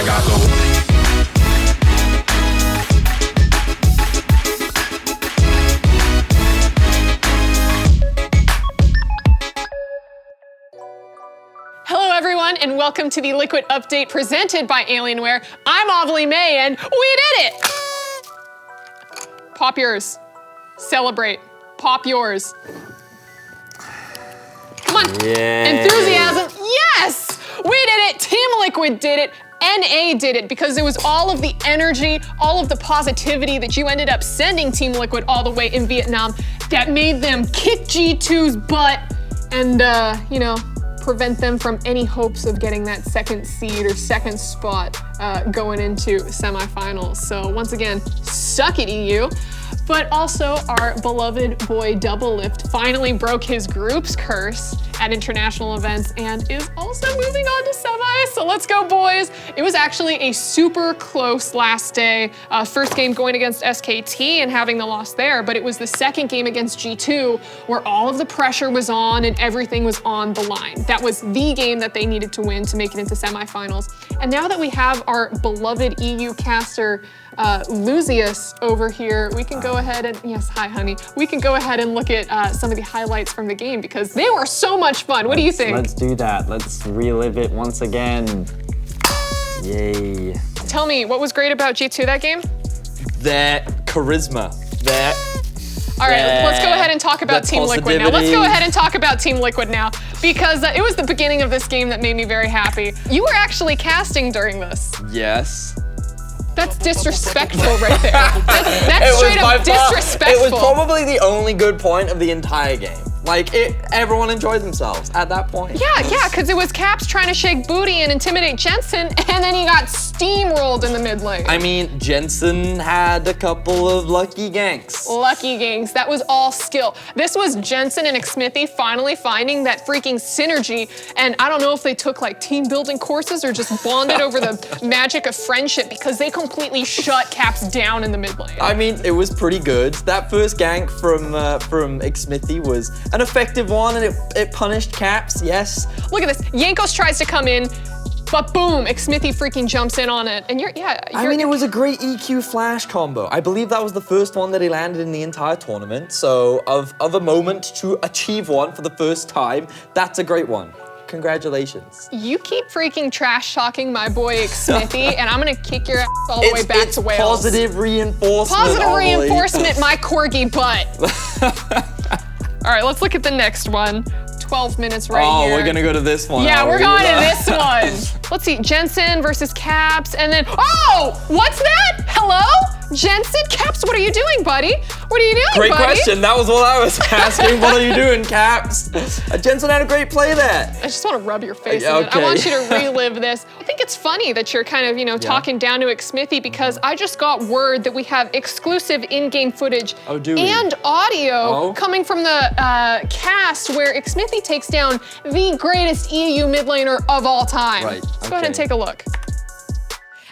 PALAZZOLE. Hello everyone, and welcome to the Liquid Update presented by Alienware. I'm Ovilee May, and we did it! Pop yours. Celebrate. Pop yours. Come on. Yay. Enthusiasm. Yes! We did it! Team Liquid did it. NA did it because it was all of the energy, all of the positivity that you ended up sending Team Liquid all the way in Vietnam that made them kick G2's butt and, you know, prevent them from any hopes of getting that second seed or second spot going into semifinals. So once again, suck it, EU. But also our beloved boy Doublelift finally broke his group's curse at international events and is also moving on to semis. So let's go, boys. It was actually a super close last day. First game going against SKT and having the loss there, but it was the second game against G2 where all of the pressure was on and everything was on the line. That was the game that they needed to win to make it into semifinals. And now that we have our beloved EU caster, Luzius over here, we can go ahead and, yes, hi honey. We can go ahead and look at some of the highlights from the game because they were so much fun. What do you think? Let's do that. Let's relive it once again. Yay. Tell me, what was great about G2 that game? Their charisma. All right, let's go ahead and talk about Team Liquid now. Let's go ahead and talk about Team Liquid now because it was the beginning of this game that made me very happy. You were actually casting during this. Yes. That's disrespectful right there. That's straight up disrespectful. It was probably the only good point of the entire game. Like, everyone enjoyed themselves at that point. Yeah, because it was Caps trying to shake booty and intimidate Jensen, and then he got steamrolled in the mid lane. I mean, Jensen had a couple of lucky ganks. Lucky ganks, that was all skill. This was Jensen and Xmithie finally finding that freaking synergy, and I don't know if they took like team building courses or just bonded over the magic of friendship because they completely shut Caps down in the mid lane. I mean, it was pretty good. That first gank from Xmithie was an effective one, and it punished Caps, yes. Look at this, Jankos tries to come in, but boom, Xmithie freaking jumps in on it. And I mean, it was a great EQ flash combo. I believe that was the first one that he landed in the entire tournament. So of a moment to achieve one for the first time, that's a great one. Congratulations. You keep freaking trash talking my boy Xmithie, and I'm gonna kick your ass all the way back to Wales. Positive reinforcement. Positive reinforcement, my corgi butt. All right, let's look at the next one. 12 minutes right here. Oh, we're gonna go to this one. Yeah, we're going to this one. Let's see, Jensen versus Caps, and then, oh, what's that? Hello? Jensen? Caps, what are you doing, buddy? What are you doing, buddy? Great buddy? question, that was what I was asking. What are you doing, Caps? Jensen had a great play there. I just want to rub your face in it. I want you to relive this. I think it's funny that you're kind of, you know, talking down to Xmithie because I just got word that we have exclusive in-game footage and audio coming from the cast where Xmithie takes down the greatest EU mid laner of all time. Right. Let's go ahead and take a look.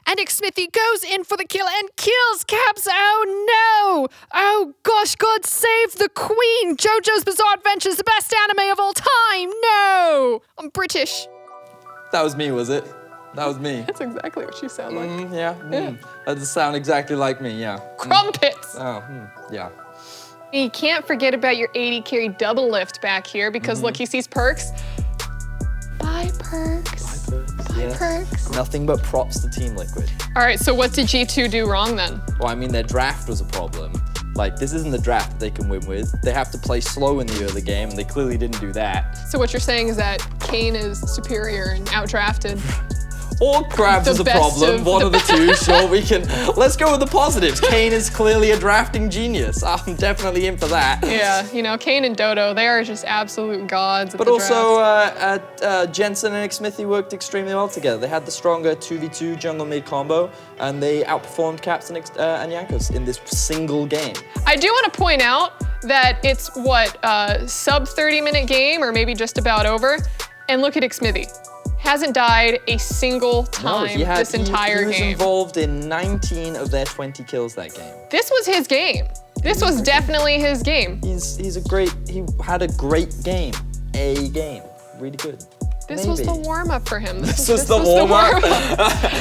And Xmithie goes in for the kill and kills Caps. Oh no! Oh gosh, God save the Queen! JoJo's Bizarre Adventure is the best anime of all time! No! I'm British. That was me, was it? That was me. That's exactly what you sound like. Yeah. That does sound exactly like me, yeah. Crumpets! Yeah. You can't forget about your 80 carry Doublelift back here because look, he sees perks. Bye perks. Bye perks. Nothing but props to Team Liquid. All right, so what did G2 do wrong then? Well, I mean, their draft was a problem. Like, this isn't the draft that they can win with. They have to play slow in the early game, and they clearly didn't do that. So what you're saying is that Kane is superior and outdrafted? Or Krabs is a problem, one of the two, sure, we can. Let's go with the positives. Kane is clearly a drafting genius. I'm definitely in for that. Yeah, you know, Kane and Dodo, they are just absolute gods at But the also, draft. Jensen and Xmithie worked extremely well together. They had the stronger 2v2 jungle mid combo, and they outperformed Caps and Jankos in this single game. I do want to point out that it's, what, sub 30-minute game, or maybe just about over, and look at Xmithie. Hasn't died a single time this entire game. He was involved in 19 of their 20 kills that game. This was his game. This was definitely his game. He had a great game. A game. Really good. This was the warm-up for him. This was the warm-up?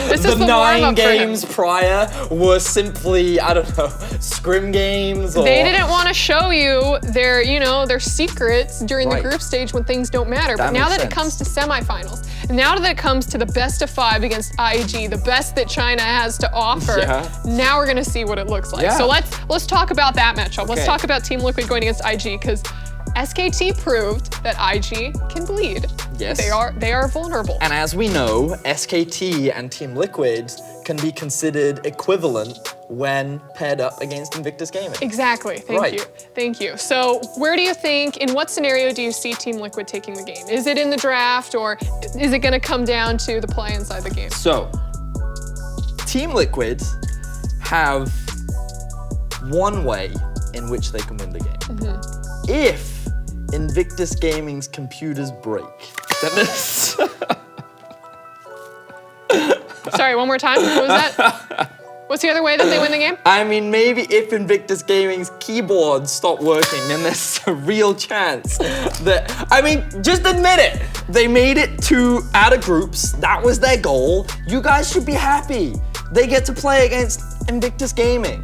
This is the 9 games prior were simply, I don't know, scrim games or... They didn't want to show you their, you know, their secrets during the group stage when things don't matter. But now that it comes to semifinals, now that it comes to the best of 5 against IG, the best that China has to offer, now we're gonna see what it looks like. So let's talk about that matchup. Let's talk about Team Liquid going against IG, because SKT proved that IG can bleed. Yes. They are vulnerable. And as we know, SKT and Team Liquid can be considered equivalent when paired up against Invictus Gaming. Exactly, thank you. So where do you think, in what scenario do you see Team Liquid taking the game? Is it in the draft, or is it gonna come down to the play inside the game? So, Team Liquid have one way in which they can win the game. If Invictus Gaming's computers break, then this... Sorry, one more time, what was that? What's the other way that they win the game? I mean, maybe if Invictus Gaming's keyboards stop working, then there's a real chance that, I mean, just admit it. They made it to out of groups. That was their goal. You guys should be happy. They get to play against Invictus Gaming.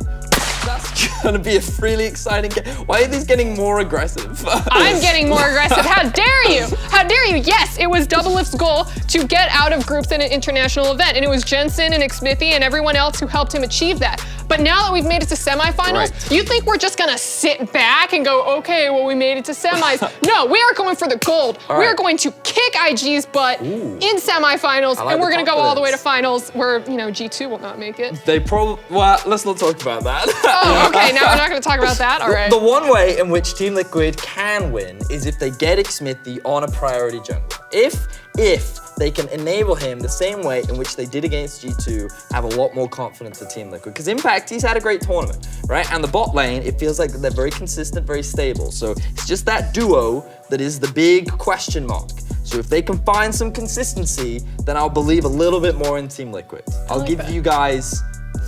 That's gonna be a really exciting game. Why are these getting more aggressive? I'm getting more aggressive. How dare you? How dare you? Yes, it was Doublelift's goal to get out of groups in an international event, and it was Jensen and Xmithie and everyone else who helped him achieve that. But now that we've made it to semifinals, you think we're just gonna sit back and go, okay, well, we made it to semis. No, we are going for the gold. We are going to kick IG's butt in semifinals, and we're gonna go all the way to finals where, you know, G2 will not make it. They probably, well, let's not talk about that. Oh, okay, now we're not gonna talk about that, all right. The one way in which Team Liquid can win is if they get Xmithie on a priority jungler. If they can enable him the same way in which they did against G2, have a lot more confidence at Team Liquid. Because Impact, he's had a great tournament, right? And the bot lane, it feels like they're very consistent, very stable. So it's just that duo that is the big question mark. So if they can find some consistency, then I'll believe a little bit more in Team Liquid. I'll give you guys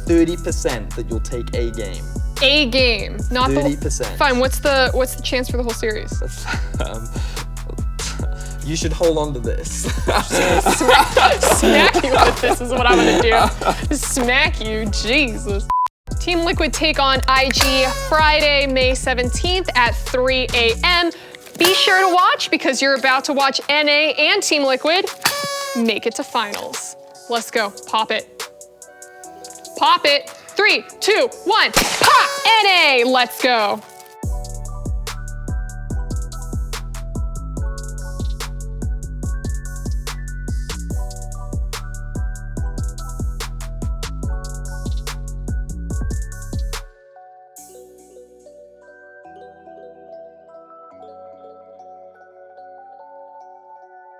30% that you'll take a game. A game, not 30%. Fine. What's the chance for the whole series? You should hold on to this. Smack you with this is what I'm gonna do. Smack you, Jesus. Team Liquid take on IG Friday, May 17th at 3 a.m. Be sure to watch, because you're about to watch NA and Team Liquid make it to finals. Let's go. Pop it. Pop it. 3, 2, 1. Pop! NA! Let's go.